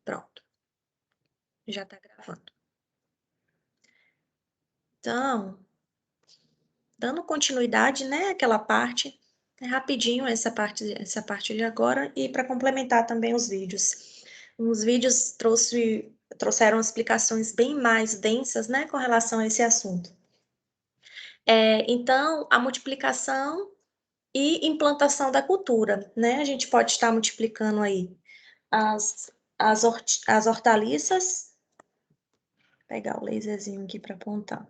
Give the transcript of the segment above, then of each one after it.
Pronto, já está gravando. Então, dando continuidade, né, aquela parte, é rapidinho essa parte de agora, e para complementar também os vídeos. Os vídeos trouxeram explicações bem mais densas, né, com relação a esse assunto. Então, a multiplicação e implantação da cultura, né? A gente pode estar multiplicando aí as hortaliças, vou pegar o laserzinho aqui para apontar,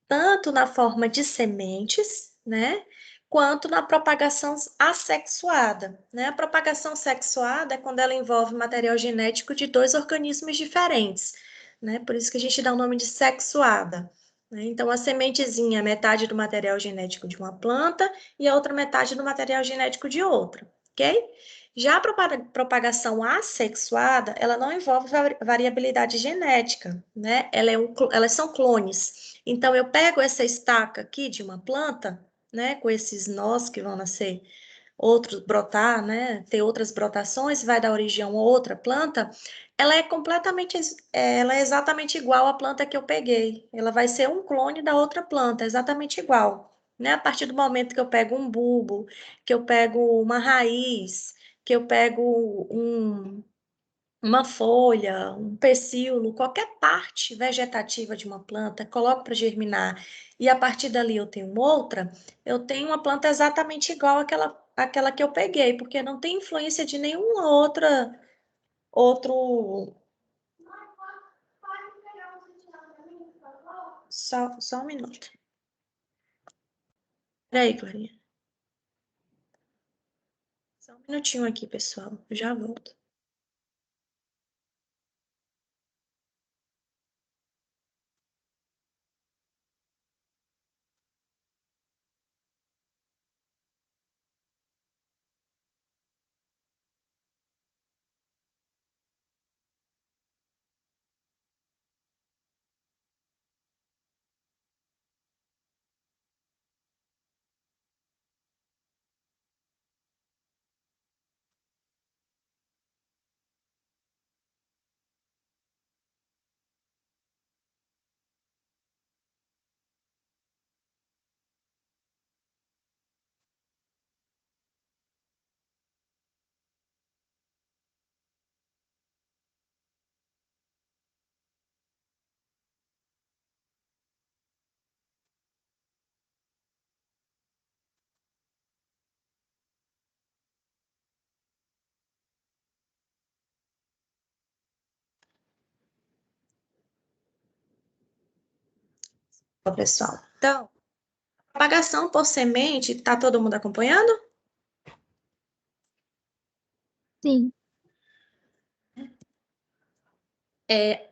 tanto na forma de sementes, né? Quanto na propagação assexuada, né? A propagação sexuada é quando ela envolve material genético de dois organismos diferentes, né? Por isso que a gente dá o nome de sexuada. Né? Então, a sementezinha é metade do material genético de uma planta e a outra metade do material genético de outra, ok? Já a propagação assexuada, ela não envolve variabilidade genética, né? Elas são clones. Então, eu pego essa estaca aqui de uma planta, né, com esses nós que vão nascer, outros brotar, né, ter outras brotações, vai dar origem a uma outra planta, ela é exatamente igual à planta que eu peguei. Ela vai ser um clone da outra planta, exatamente igual. Né? A partir do momento que eu pego um bulbo, que eu pego uma raiz, que eu pego uma folha, um pecíolo, qualquer parte vegetativa de uma planta, coloco para germinar e a partir dali eu tenho outra, eu tenho uma planta exatamente igual àquela que eu peguei, porque não tem influência de nenhuma outro. Só um minuto. Peraí, Clarinha. Só um minutinho aqui, pessoal. Eu já volto. Ó, pessoal. Então, propagação por semente, tá todo mundo acompanhando? Sim.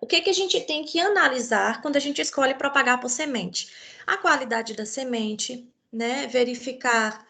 O que que a gente tem que analisar quando a gente escolhe propagar por semente? A qualidade da semente, né? Verificar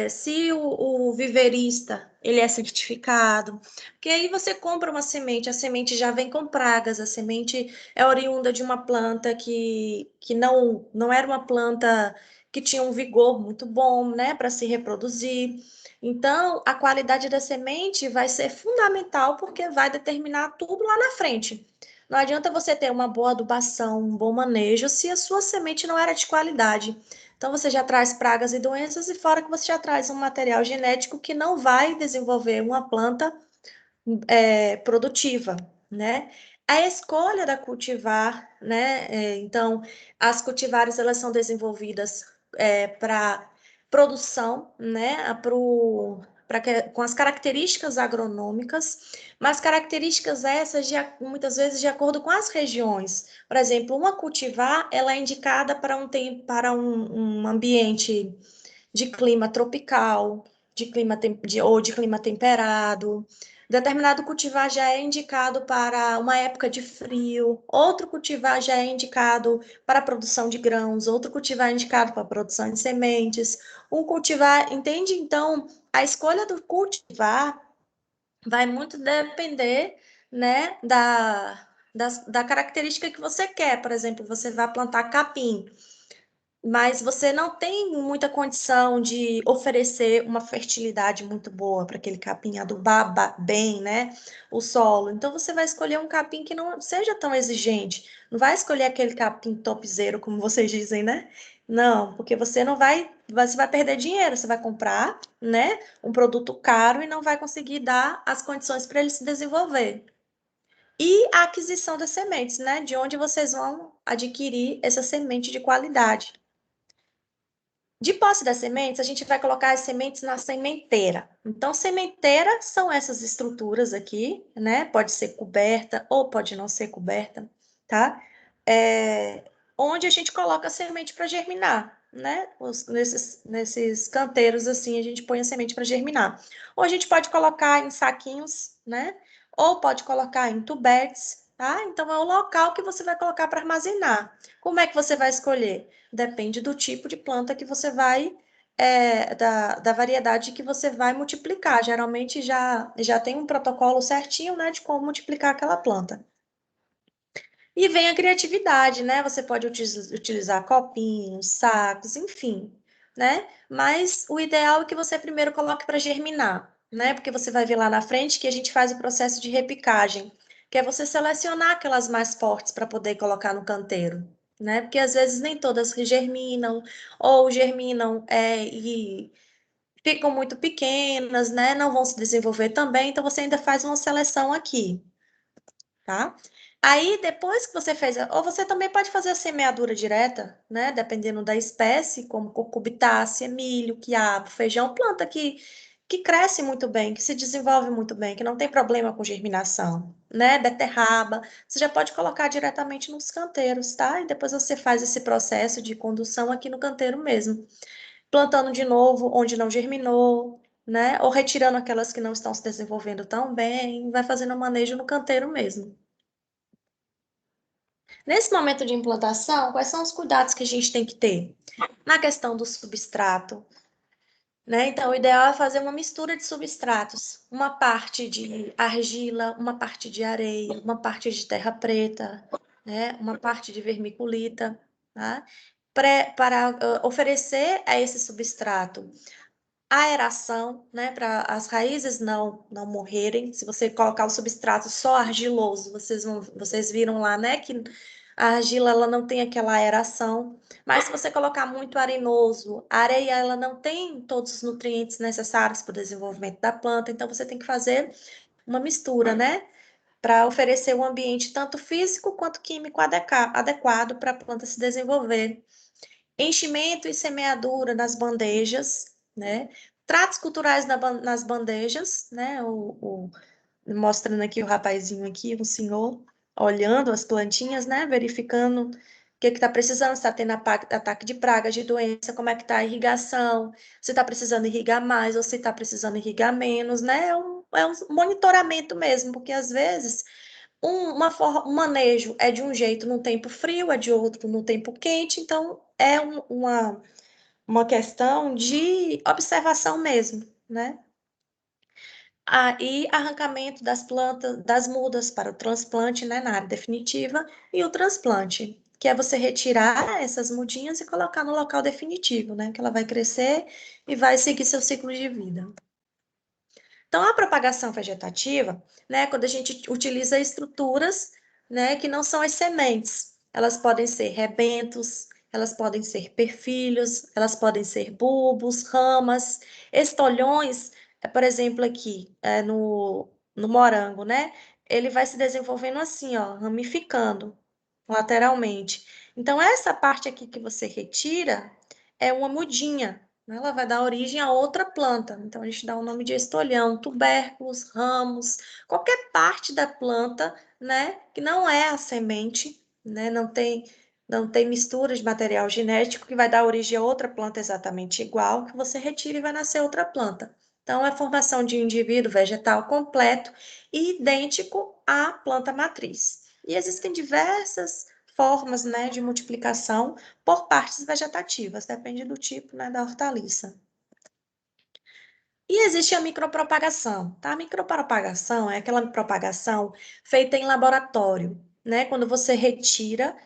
se o viverista ele é certificado, porque aí você compra uma semente, a semente já vem com pragas, a semente é oriunda de uma planta que não era uma planta que tinha um vigor muito bom, né, para se reproduzir. Então, a qualidade da semente vai ser fundamental porque vai determinar tudo lá na frente. Não adianta você ter uma boa adubação, um bom manejo, se a sua semente não era de qualidade. Então, você já traz pragas e doenças, e fora que você já traz um material genético que não vai desenvolver uma planta produtiva, né? A escolha da cultivar, né? Então, as cultivares, elas são desenvolvidas para produção, né? Com as características agronômicas, mas características essas muitas vezes de acordo com as regiões. Por exemplo, uma cultivar, ela é indicada para um ambiente de clima tropical, ou de clima temperado. Determinado cultivar já é indicado para uma época de frio, outro cultivar já é indicado para a produção de grãos, outro cultivar é indicado para a produção de sementes. Um cultivar, entende? Então, a escolha do cultivar vai muito depender, né, da característica que você quer. Por exemplo, você vai plantar capim. mas você não tem muita condição de oferecer uma fertilidade muito boa para aquele capim, adubar bem, né, o solo. Então, você vai escolher um capim que não seja tão exigente. Não vai escolher aquele capim topzera, como vocês dizem, né? Não, porque você vai perder dinheiro, você vai comprar, né, um produto caro e não vai conseguir dar as condições para ele se desenvolver. E a aquisição das sementes, né, de onde vocês vão adquirir essa semente de qualidade. De posse das sementes, a gente vai colocar as sementes na sementeira. Então, sementeira são essas estruturas aqui, né? Pode ser coberta ou pode não ser coberta, tá? Onde a gente coloca a semente para germinar, né? Nesses canteiros assim, a gente põe a semente para germinar. Ou a gente pode colocar em saquinhos, né? Ou pode colocar em tubetes, tá? Então, é o local que você vai colocar para armazenar. Como é que você vai escolher? Depende do tipo de planta que você vai, da variedade que você vai multiplicar. Geralmente já tem um protocolo certinho, né, de como multiplicar aquela planta. E vem a criatividade, né? Você pode utilizar copinhos, sacos, enfim, né? Mas o ideal é que você primeiro coloque para germinar, né? Porque você vai ver lá na frente que a gente faz o processo de repicagem, que é você selecionar aquelas mais fortes para poder colocar no canteiro, né? Porque às vezes nem todas germinam, ou germinam e ficam muito pequenas, né? Não vão se desenvolver também, então você ainda faz uma seleção aqui, tá? Aí, depois que você fez, ou você também pode fazer a semeadura direta, né? Dependendo da espécie, como cucubitácea, milho, quiabo, feijão, planta que cresce muito bem, que se desenvolve muito bem, que não tem problema com germinação, né? Beterraba, você já pode colocar diretamente nos canteiros, tá? E depois você faz esse processo de condução aqui no canteiro mesmo, plantando de novo onde não germinou, né? Ou retirando aquelas que não estão se desenvolvendo tão bem, vai fazendo o manejo no canteiro mesmo. Nesse momento de implantação, quais são os cuidados que a gente tem que ter? Na questão do substrato, né? Então, o ideal é fazer uma mistura de substratos. Uma parte de argila, uma parte de areia, uma parte de terra preta, né? Uma parte de vermiculita, tá? Para oferecer a esse substrato aeração, né, para as raízes não morrerem. Se você colocar o substrato só argiloso, vocês viram lá, né, que a argila ela não tem aquela aeração, mas se você colocar muito arenoso, a areia ela não tem todos os nutrientes necessários para o desenvolvimento da planta, então você tem que fazer uma mistura, né, para oferecer um ambiente tanto físico quanto químico adequado para a planta se desenvolver. Enchimento e semeadura nas bandejas, né? Tratos culturais nas bandejas, né? Mostrando aqui o rapazinho aqui, o senhor, olhando as plantinhas, né? Verificando o que está precisando, se está tendo ataque de praga, de doença, como é que está a irrigação, se está precisando irrigar mais ou se está precisando irrigar menos, né? É um monitoramento mesmo, porque às vezes um manejo é de um jeito num tempo frio, é de outro no tempo quente, então é uma questão de observação mesmo, né? E arrancamento das plantas, das mudas para o transplante, né, na área definitiva, e o transplante, que é você retirar essas mudinhas e colocar no local definitivo, né, que ela vai crescer e vai seguir seu ciclo de vida. Então, a propagação vegetativa, né, quando a gente utiliza estruturas, né, que não são as sementes, elas podem ser rebentos, elas podem ser perfilhos, elas podem ser bulbos, ramas, estolhões, por exemplo, aqui no morango, né, ele vai se desenvolvendo assim, ó, ramificando lateralmente. Então, essa parte aqui que você retira é uma mudinha, né? Ela vai dar origem a outra planta. Então, a gente dá o nome de estolhão, tubérculos, ramos, qualquer parte da planta, né, que não é a semente, né, não tem mistura de material genético que vai dar origem a outra planta exatamente igual, que você retira e vai nascer outra planta. Então, é a formação de um indivíduo vegetal completo e idêntico à planta matriz. E existem diversas formas, né, de multiplicação por partes vegetativas, depende do tipo, né, da hortaliça. E existe a micropropagação, tá? A micropropagação é aquela propagação feita em laboratório, né? Quando você retira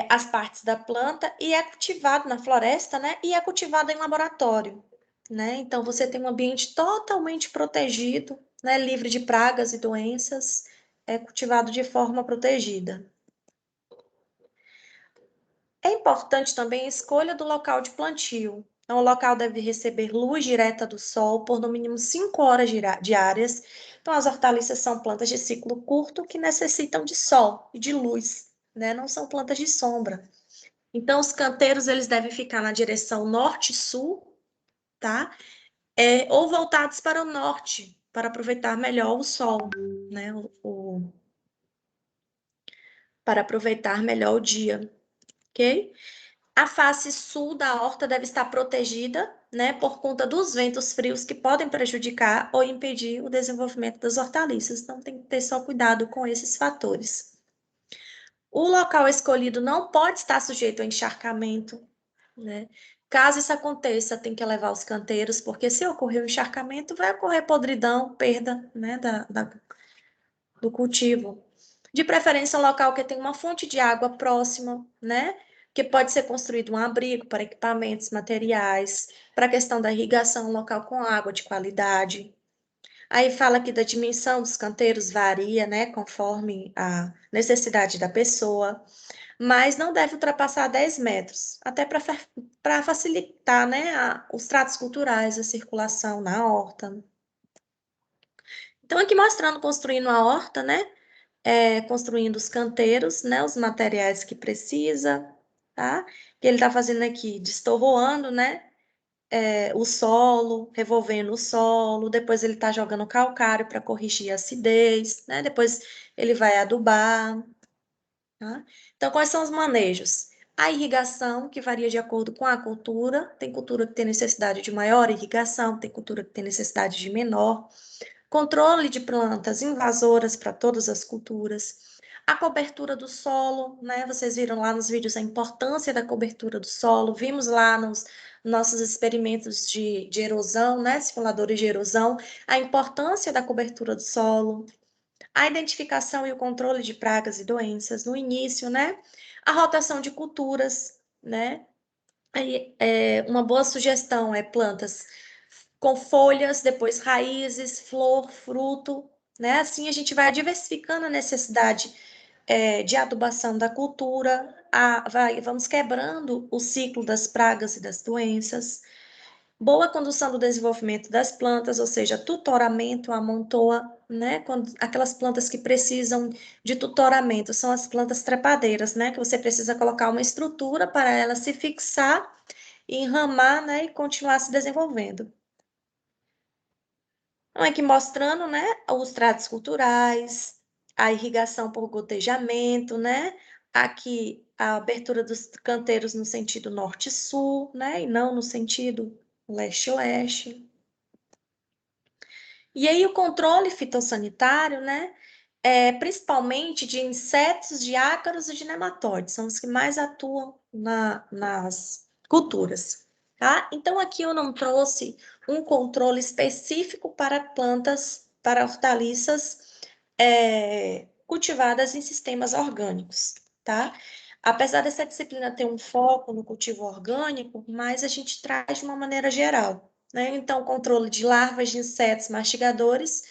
as partes da planta e é cultivado na floresta, né? E é cultivado em laboratório, né? Então você tem um ambiente totalmente protegido, né? Livre de pragas e doenças, é cultivado de forma protegida. É importante também a escolha do local de plantio. Então, o local deve receber luz direta do sol por no mínimo 5 horas diárias. Então, as hortaliças são plantas de ciclo curto que necessitam de sol e de luz, né? Não são plantas de sombra. Então, os canteiros eles devem ficar na direção norte-sul, tá? Ou voltados para o norte, para aproveitar melhor o sol, né? Para aproveitar melhor o dia, ok? A face sul da horta deve estar protegida, né, por conta dos ventos frios que podem prejudicar ou impedir o desenvolvimento das hortaliças. Então, tem que ter só cuidado com esses fatores. O local escolhido não pode estar sujeito a encharcamento, né? Caso isso aconteça, tem que levar os canteiros, porque se ocorrer o encharcamento, vai ocorrer podridão, perda, né, do cultivo. De preferência, um local que tem uma fonte de água próxima, né? Que pode ser construído um abrigo para equipamentos, materiais, para a questão da irrigação, um local com água de qualidade. Aí fala que da dimensão dos canteiros varia, né, conforme a necessidade da pessoa, mas não deve ultrapassar 10 metros, até para facilitar, né, os tratos culturais, a circulação na horta. Então, aqui mostrando construindo a horta, né? Construindo os canteiros, né? Os materiais que precisa, tá? Que ele tá fazendo aqui, destorroando, né? O solo, revolvendo o solo, depois ele tá jogando calcário para corrigir a acidez, né? Depois ele vai adubar, tá? Então, quais são os manejos? A irrigação, que varia de acordo com a cultura, tem cultura que tem necessidade de maior irrigação, tem cultura que tem necessidade de menor. Controle de plantas invasoras para todas as culturas. A cobertura do solo, né? Vocês viram lá nos vídeos a importância da cobertura do solo. Vimos lá nos nossos experimentos de erosão, né? Simuladores de erosão, a importância da cobertura do solo. A identificação e o controle de pragas e doenças no início, né? A rotação de culturas, né? Aí, uma boa sugestão é plantas com folhas, depois raízes, flor, fruto, né? Assim a gente vai diversificando a necessidade de adubação da cultura, vamos quebrando o ciclo das pragas e das doenças. Boa condução do desenvolvimento das plantas, ou seja, tutoramento, amontoa, né? Aquelas plantas que precisam de tutoramento são as plantas trepadeiras, né? Que você precisa colocar uma estrutura para ela se fixar, enramar, né? E continuar se desenvolvendo. Então, aqui mostrando, né, os tratos culturais, a irrigação por gotejamento, né? Aqui a abertura dos canteiros no sentido norte-sul, né? E não no sentido leste-oeste. E aí o controle fitossanitário, né? Principalmente de insetos, de ácaros e de nematóides, são os que mais atuam nas culturas, tá? Então aqui eu não trouxe um controle específico para plantas, para hortaliças cultivadas em sistemas orgânicos, tá? Apesar dessa disciplina ter um foco no cultivo orgânico, mas a gente traz de uma maneira geral, né? Então, controle de larvas de insetos mastigadores,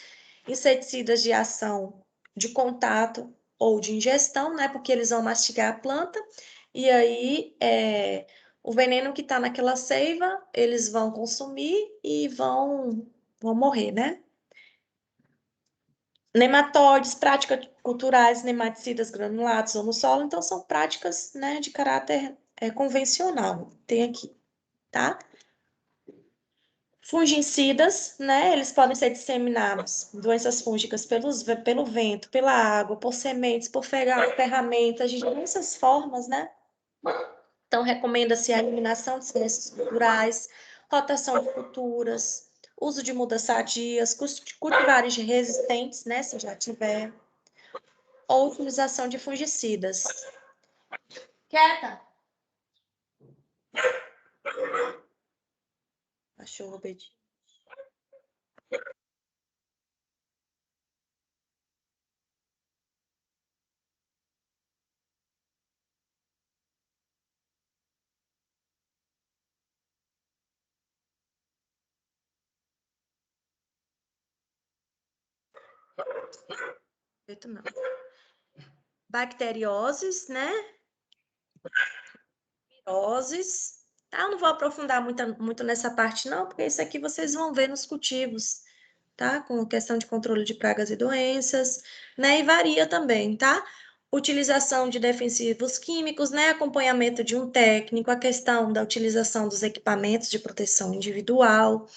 inseticidas de ação de contato ou de ingestão, né? Porque eles vão mastigar a planta e aí o veneno que está naquela seiva eles vão consumir e vão morrer, né? Nematóides, práticas culturais, nematicidas granulados ou no solo, então são práticas, né, de caráter convencional. Tem aqui, tá? Fungicidas, né? Eles podem ser disseminados, doenças fúngicas pelo vento, pela água, por sementes, por ferramentas, de diversas formas, né? Então, recomenda-se a eliminação de doenças culturais, rotação de culturas, uso de mudas sadias, cultivares resistentes, né? Se já tiver, ou utilização de fungicidas. Quieta! Cachorro obediente. Perfeito, não. Bacterioses, né? Viroses. Tá? Eu não vou aprofundar muito nessa parte, não, porque isso aqui vocês vão ver nos cultivos, tá? Com questão de controle de pragas e doenças, né? E varia também, tá? Utilização de defensivos químicos, né? Acompanhamento de um técnico, a questão da utilização dos equipamentos de proteção individual,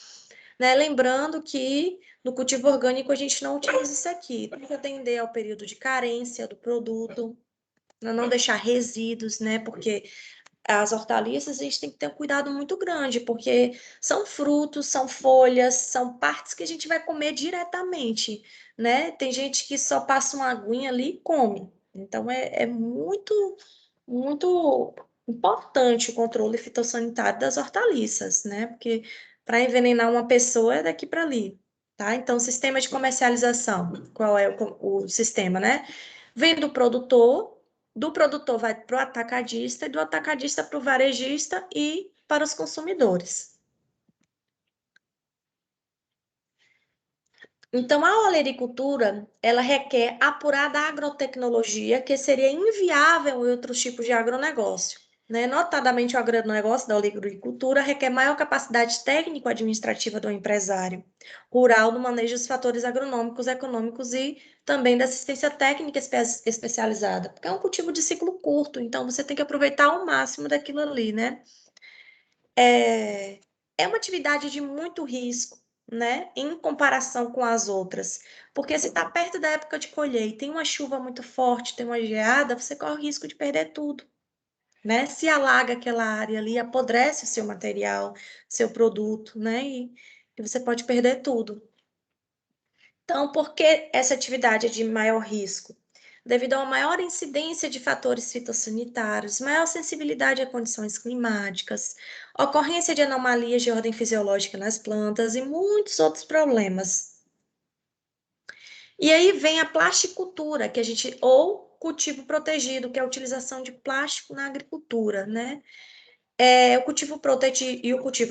né? Lembrando que no cultivo orgânico a gente não utiliza isso aqui, tem que atender ao período de carência do produto, não deixar resíduos, né? Porque as hortaliças a gente tem que ter um cuidado muito grande, porque são frutos, são folhas, são partes que a gente vai comer diretamente, né? Tem gente que só passa uma aguinha ali e come. Então é muito, muito importante o controle fitossanitário das hortaliças, né? Porque para envenenar uma pessoa é daqui para ali, tá? Então, sistema de comercialização, qual é o sistema, né? Vem do produtor vai para o atacadista, e do atacadista para o varejista e para os consumidores. Então, a olericultura, ela requer apurada agrotecnologia, que seria inviável em outros tipos de agronegócio. Né? Notadamente, o agronegócio da olericultura requer maior capacidade técnico-administrativa do empresário rural no manejo dos fatores agronômicos, econômicos e também da assistência técnica especializada, porque é um cultivo de ciclo curto, então você tem que aproveitar ao máximo daquilo ali, né? É uma atividade de muito risco, né, em comparação com as outras. Porque se está perto da época de colher e tem uma chuva muito forte, tem uma geada, você corre o risco de perder tudo, né? Se alaga aquela área ali, apodrece o seu material, seu produto, né? E você pode perder tudo. Então, por que essa atividade é de maior risco? Devido a uma maior incidência de fatores fitossanitários, maior sensibilidade a condições climáticas, ocorrência de anomalias de ordem fisiológica nas plantas e muitos outros problemas. E aí vem a plasticultura, que a gente, ou cultivo protegido, que é a utilização de plástico na agricultura, né? E o cultivo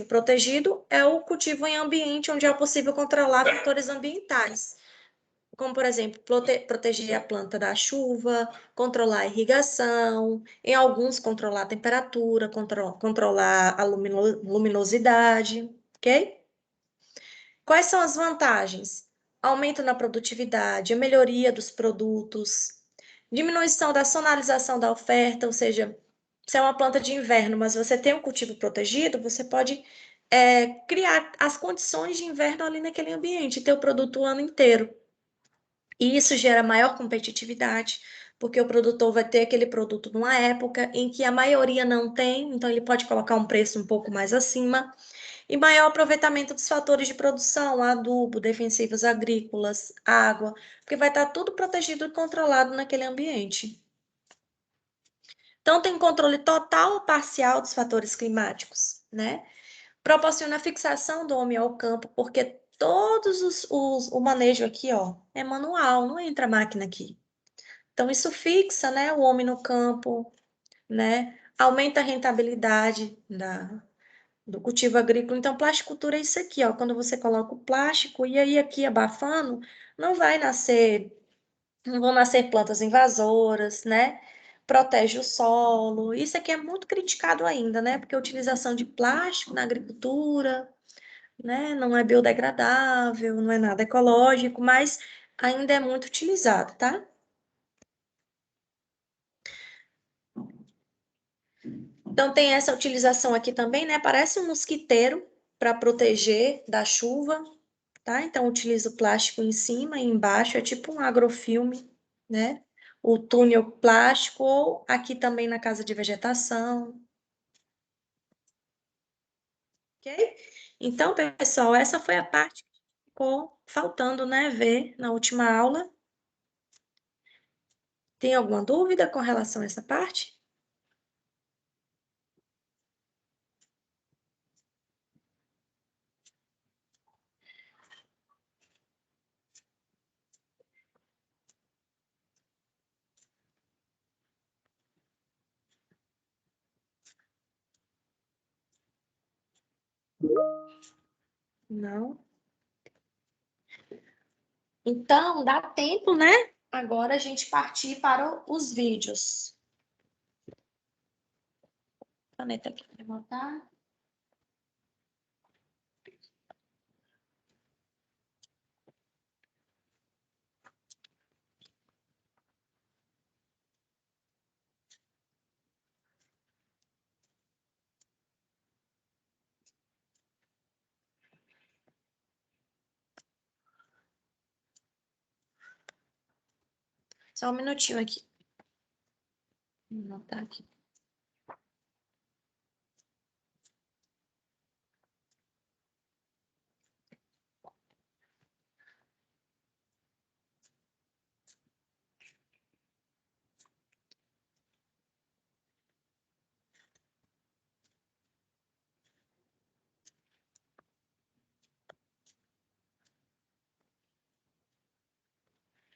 protegido é o cultivo em ambiente onde é possível controlar fatores ambientais, como, por exemplo, proteger a planta da chuva, controlar a irrigação, em alguns, controlar a temperatura, controlar a luminosidade, ok? Quais são as vantagens? Aumento na produtividade, a melhoria dos produtos, diminuição da sonalização da oferta, ou seja, se é uma planta de inverno, mas você tem um cultivo protegido, você pode criar as condições de inverno ali naquele ambiente, ter o produto o ano inteiro. E isso gera maior competitividade, porque o produtor vai ter aquele produto numa época em que a maioria não tem, então ele pode colocar um preço um pouco mais acima, e maior aproveitamento dos fatores de produção, adubo, defensivos agrícolas, água, porque vai estar tudo protegido e controlado naquele ambiente. Então, tem controle total ou parcial dos fatores climáticos, né? Proporciona a fixação do homem ao campo, porque todos o manejo aqui, ó, é manual, não entra máquina aqui. Então, isso fixa, né, o homem no campo, né? Aumenta a rentabilidade do cultivo agrícola. Então, plasticultura é isso aqui, ó. Quando você coloca o plástico e aí aqui abafando, não vai nascer, não vão nascer plantas invasoras, né? Protege o solo. Isso aqui é muito criticado ainda, né? Porque a utilização de plástico na agricultura, né? Não é biodegradável, não é nada ecológico, mas ainda é muito utilizado, tá? Então, tem essa utilização aqui também, né? Parece um mosquiteiro para proteger da chuva, tá? Então, utiliza o plástico em cima e embaixo, é tipo um agrofilme, né? O túnel plástico, ou aqui também na casa de vegetação, ok? Então, pessoal, essa foi a parte que ficou faltando, né? Ver na última aula. Tem alguma dúvida com relação a essa parte? Não? Então, dá tempo, né? Agora a gente partir para os vídeos. Caneta aqui para botar. Só um minutinho aqui. Vou botar aqui.